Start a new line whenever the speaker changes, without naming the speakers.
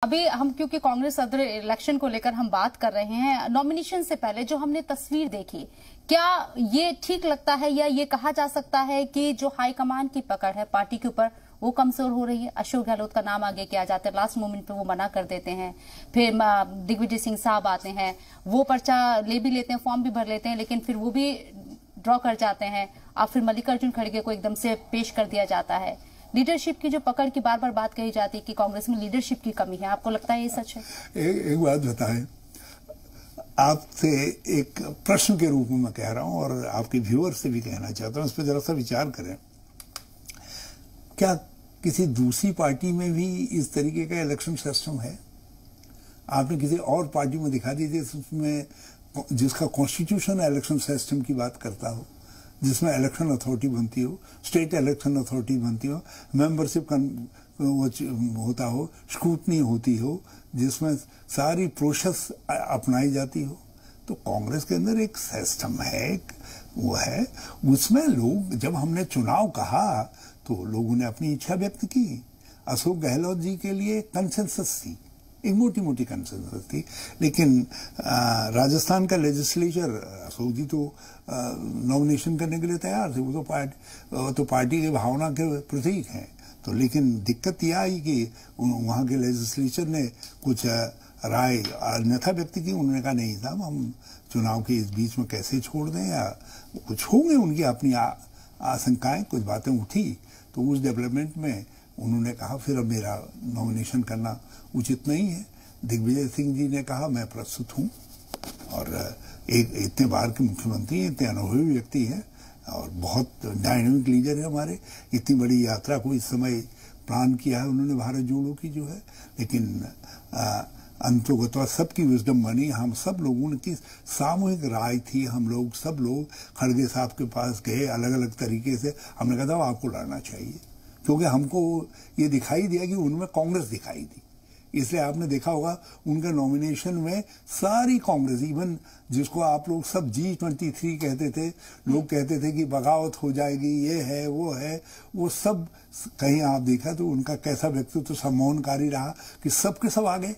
अभी हम क्योंकि कांग्रेस सदर इलेक्शन को लेकर हम बात कर रहे हैं, नॉमिनेशन से पहले जो हमने तस्वीर देखी, क्या ये ठीक लगता है या ये कहा जा सकता है कि जो हाईकमान की पकड़ है पार्टी के ऊपर वो कमजोर हो रही है? अशोक गहलोत का नाम आगे किया जाता है, लास्ट मोमेंट पे वो मना कर देते हैं, फिर दिग्विजय सिंह साहब आते हैं, वो पर्चा ले भी लेते हैं, फॉर्म भी भर लेते हैं, लेकिन फिर वो भी ड्रॉ कर जाते हैं, और फिर मल्लिकार्जुन खड़गे को एकदम से पेश कर दिया जाता है। लीडरशिप की जो पकड़ की बार बार बात कही जाती है कि कांग्रेस में लीडरशिप की कमी है, आपको लगता है ये सच है?
एक बात बताएं, आपसे एक प्रश्न के रूप में मैं कह रहा हूं और आपके व्यूअर से भी कहना चाहता हूं, इस पर जरा सा विचार करें। क्या किसी दूसरी पार्टी में भी इस तरीके का इलेक्शन सिस्टम है? आपने किसी और पार्टी में दिखा दीजिए उसमें जिसका कॉन्स्टिट्यूशन इलेक्शन सिस्टम की बात करता हो, जिसमें इलेक्शन अथॉरिटी बनती हो, स्टेट इलेक्शन अथॉरिटी बनती हो, मेंबरशिप होता हो, स्क्रूटनी होती हो, जिसमें सारी प्रोसेस अपनाई जाती हो। तो कांग्रेस के अंदर एक सिस्टम है, वो है, उसमें लोग, जब हमने चुनाव कहा तो लोगों ने अपनी इच्छा व्यक्त की। अशोक गहलोत जी के लिए कंसेंसस थी, एक मोटी मोटी कंसेंसस थी, लेकिन राजस्थान का लेजिस्लेचर, अशोक जी तो नॉमिनेशन करने के लिए तैयार थे, वो तो पार्टी की भावना के प्रतीक हैं। तो लेकिन दिक्कत यह आई कि वहाँ के लेजिस्लेचर ने कुछ राय अन्यथा व्यक्त की। उन्होंने कहा नहीं साहब, हम चुनाव के इस बीच में कैसे छोड़ दें, या कुछ होंगे उनकी अपनी आशंकाएं, कुछ बातें उठी। तो उस डेवलपमेंट में उन्होंने कहा फिर अब मेरा नॉमिनेशन करना उचित नहीं है। दिग्विजय सिंह जी ने कहा मैं प्रस्तुत हूं, और एक इतने बार के मुख्यमंत्री हैं, इतने अनुभवी व्यक्ति हैं और बहुत डायनामिक लीडर है हमारे। इतनी बड़ी यात्रा को इस समय प्लान किया है उन्होंने भारत जोड़ो की जो है, लेकिन अंतोगत्वा सबकी विजडम बनी। हम सब लोगों की सामूहिक राय थी, हम लोग सब लोग खड़गे साहब के पास गए, अलग अलग तरीके से हमने कहा था आपको लड़ना चाहिए, क्योंकि हमको ये दिखाई दिया कि उनमें कांग्रेस दिखाई दी। इसलिए आपने देखा होगा उनके नॉमिनेशन में सारी कांग्रेस, इवन जिसको आप लोग सब G23 कहते थे, लोग कहते थे कि बगावत हो जाएगी, ये है वो सब कहीं आप देखा तो उनका कैसा व्यक्तित्व सम्मोहनकारी रहा कि सबके सब आ गए।